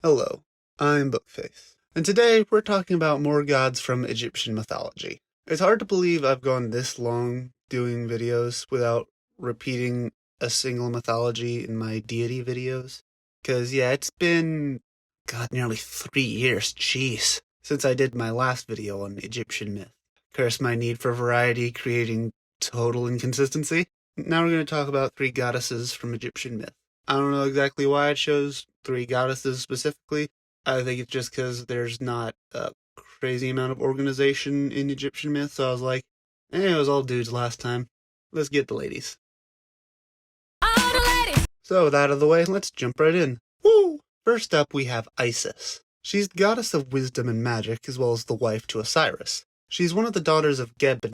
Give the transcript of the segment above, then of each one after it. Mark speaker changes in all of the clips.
Speaker 1: Hello, I'm Bookface, and today we're talking about more gods from Egyptian mythology. It's hard to believe I've gone this long doing videos without repeating a single mythology in my deity videos. Cause yeah, it's been, nearly 3 years, jeez, since I did my last video on Egyptian myth. Curse my need for variety, creating total inconsistency. Now we're going to talk about 3 goddesses from Egyptian myth. I don't know exactly why I chose 3 goddesses specifically. I think it's just because there's not a crazy amount of organization in Egyptian myth, so I was like, it was all dudes last time. Let's get the ladies. All the ladies! So with that out of the way, let's jump right in. Woo! First up, we have Isis. She's the goddess of wisdom and magic, as well as the wife to Osiris. She's one of the daughters of Geb,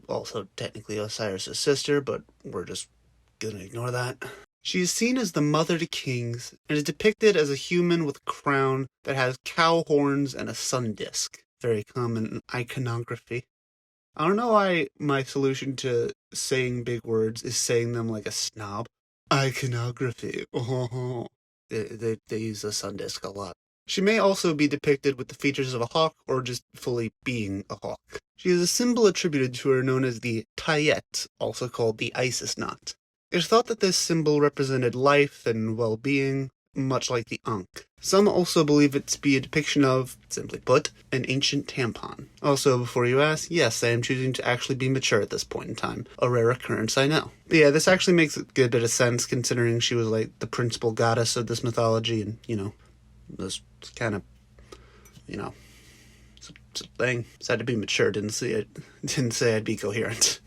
Speaker 1: also technically Osiris' sister, but we're just gonna ignore that. She is seen as the mother to kings, and is depicted as a human with a crown that has cow horns and a sun disk. Very common in iconography. I don't know why my solution to saying big words is saying them like a snob. Iconography. Oh. They use the sun disk a lot. She may also be depicted with the features of a hawk or just fully being a hawk. She is a symbol attributed to her known as the Tayet, also called the Isis knot. It's thought that this symbol represented life and well-being, much like the Ankh. Some also believe it to be a depiction of, simply put, an ancient tampon. Also, before you ask, yes, I am choosing to actually be mature at this point in time. A rare occurrence, I know. But yeah, this actually makes a good bit of sense, considering she was like the principal goddess of this mythology, and, was kind of, it's a thing. Said to be mature, didn't say I'd be coherent.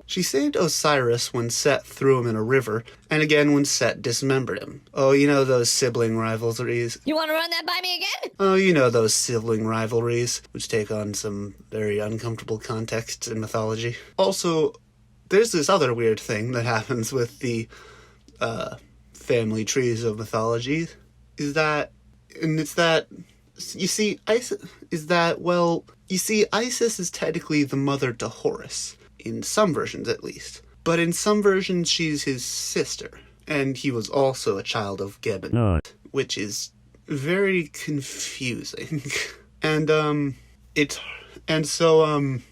Speaker 1: She saved Osiris when Set threw him in a river, and again when Set dismembered him. Oh, those sibling rivalries.
Speaker 2: You want to run that by me again?
Speaker 1: Oh, those sibling rivalries, which take on some very uncomfortable contexts in mythology. Also, there's this other weird thing that happens with the, family trees of mythology, Isis is technically the mother to Horus. In some versions, at least. But in some versions, she's his sister. And he was also a child of Geb, which is very confusing. And so in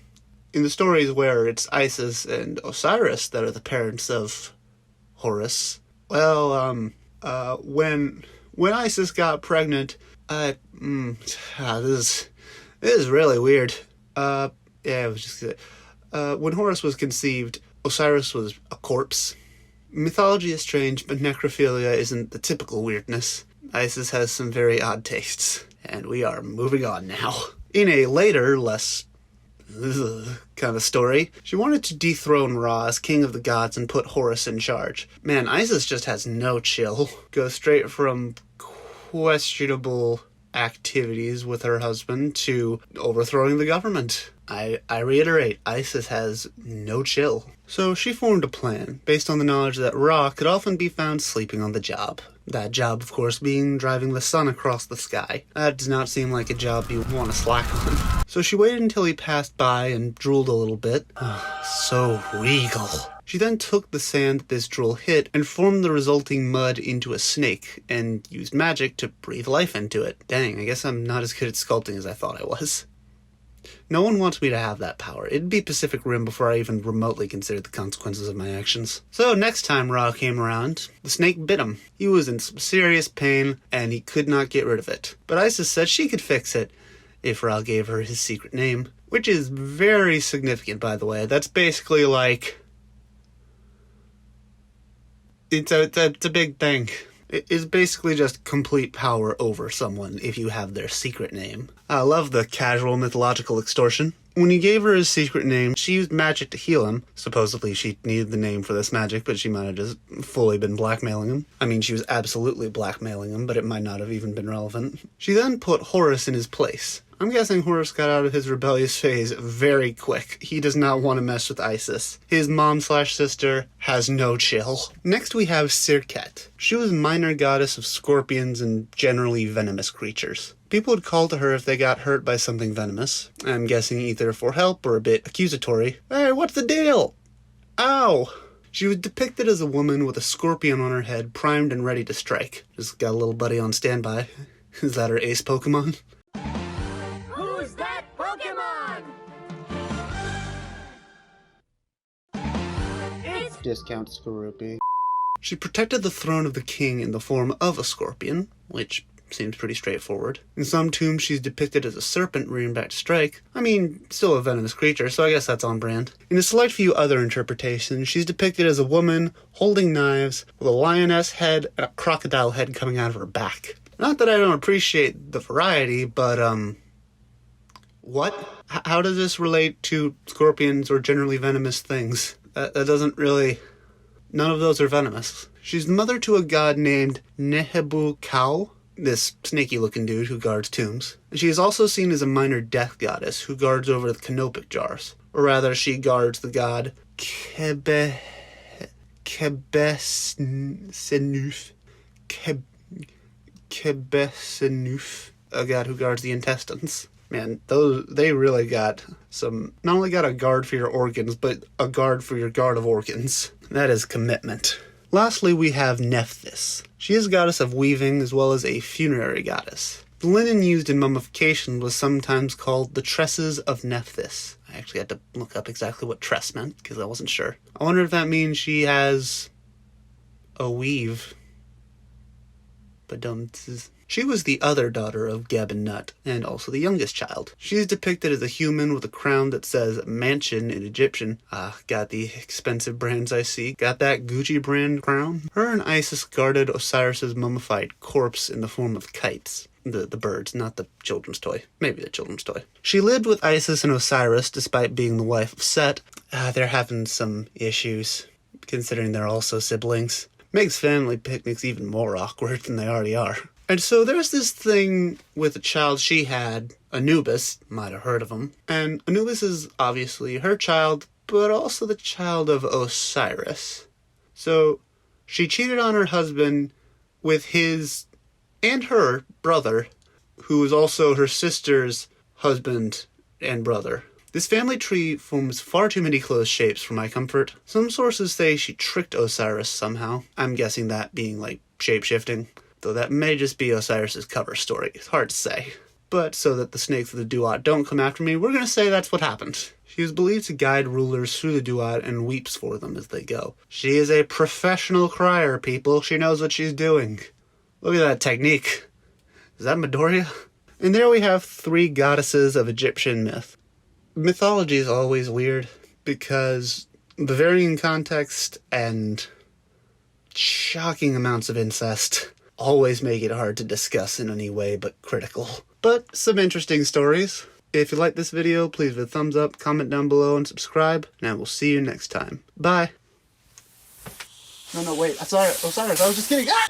Speaker 1: the stories where it's Isis and Osiris that are the parents of Horus, when Isis got pregnant, this is really weird. It was just when Horus was conceived, Osiris was a corpse. Mythology is strange, but necrophilia isn't the typical weirdness. Isis has some very odd tastes, and we are moving on now. In a later, less kind of story, she wanted to dethrone Ra as king of the gods and put Horus in charge. Man, Isis just has no chill. Goes straight from questionable activities with her husband to overthrowing the government. I reiterate, Isis has no chill. So she formed a plan, based on the knowledge that Ra could often be found sleeping on the job. That job, of course, being driving the sun across the sky. That does not seem like a job you want to slack on. So she waited until he passed by and drooled a little bit. So regal. She then took the sand that this drool hit and formed the resulting mud into a snake, and used magic to breathe life into it. Dang, I guess I'm not as good at sculpting as I thought I was. No one wants me to have that power. It'd be Pacific Rim before I even remotely considered the consequences of my actions. So next time Ra came around, the snake bit him. He was in some serious pain, and he could not get rid of it. But Isis said she could fix it if Ra gave her his secret name. Which is very significant, by the way. That's basically like... It's a big thing. It's basically just complete power over someone if you have their secret name. I love the casual mythological extortion. When he gave her his secret name, she used magic to heal him. Supposedly she needed the name for this magic, but she might have just fully been blackmailing him. I mean, she was absolutely blackmailing him, but it might not have even been relevant. She then put Horus in his place. I'm guessing Horus got out of his rebellious phase very quick. He does not want to mess with Isis. His mom/sister has no chill. Next we have Serket. She was minor goddess of scorpions and generally venomous creatures. People would call to her if they got hurt by something venomous. I'm guessing either for help or a bit accusatory. Hey, what's the deal? Ow! She was depicted as a woman with a scorpion on her head, primed and ready to strike. Just got a little buddy on standby. Is that her ace Pokemon?
Speaker 2: Who's that Pokemon? It's
Speaker 1: Discount Skorupi. She protected the throne of the king in the form of a scorpion, which seems pretty straightforward. In some tombs, she's depicted as a serpent rearing back to strike. I mean, still a venomous creature, so I guess that's on brand. In a select few other interpretations, she's depicted as a woman holding knives with a lioness head and a crocodile head coming out of her back. Not that I don't appreciate the variety, but, what? How does this relate to scorpions or generally venomous things? That doesn't really... None of those are venomous. She's the mother to a god named Nehebu-Kau, this snaky-looking dude who guards tombs. She is also seen as a minor death goddess who guards over the canopic jars. Or rather, she guards the god Kebesenuf, a god who guards the intestines. Man, they really got some, not only got a guard for your organs, but a guard for your guard of organs. That is commitment. Lastly, we have Nephthys. She is a goddess of weaving as well as a funerary goddess. The linen used in mummification was sometimes called the tresses of Nephthys. I actually had to look up exactly what tress meant because I wasn't sure. I wonder if that means she has a weave. But she was the other daughter of Geb and Nut, and also the youngest child. She is depicted as a human with a crown that says mansion in Egyptian. Got the expensive brands I see. Got that Gucci brand crown. Her and Isis guarded Osiris's mummified corpse in the form of kites. The birds, not the children's toy. Maybe the children's toy. She lived with Isis and Osiris despite being the wife of Set. They're having some issues, considering they're also siblings. Makes family picnics even more awkward than they already are. And so there's this thing with a child she had, Anubis, might have heard of him. And Anubis is obviously her child, but also the child of Osiris. So she cheated on her husband with his and her brother, who was also her sister's husband and brother. This family tree forms far too many close shapes for my comfort. Some sources say she tricked Osiris somehow. I'm guessing that being like shape-shifting. Though that may just be Osiris's cover story. It's hard to say. But so that the snakes of the Duat don't come after me, we're going to say that's what happened. She is believed to guide rulers through the Duat and weeps for them as they go. She is a professional crier, people. She knows what she's doing. Look at that technique. Is that Midoriya? And there we have 3 goddesses of Egyptian myth. Mythology is always weird because the varying context and shocking amounts of incest always make it hard to discuss in any way but critical. But some interesting stories. If you like this video, please give it a thumbs up, comment down below, and subscribe. And I will see you next time. Bye. No, wait. Sorry. I was just kidding. Ah!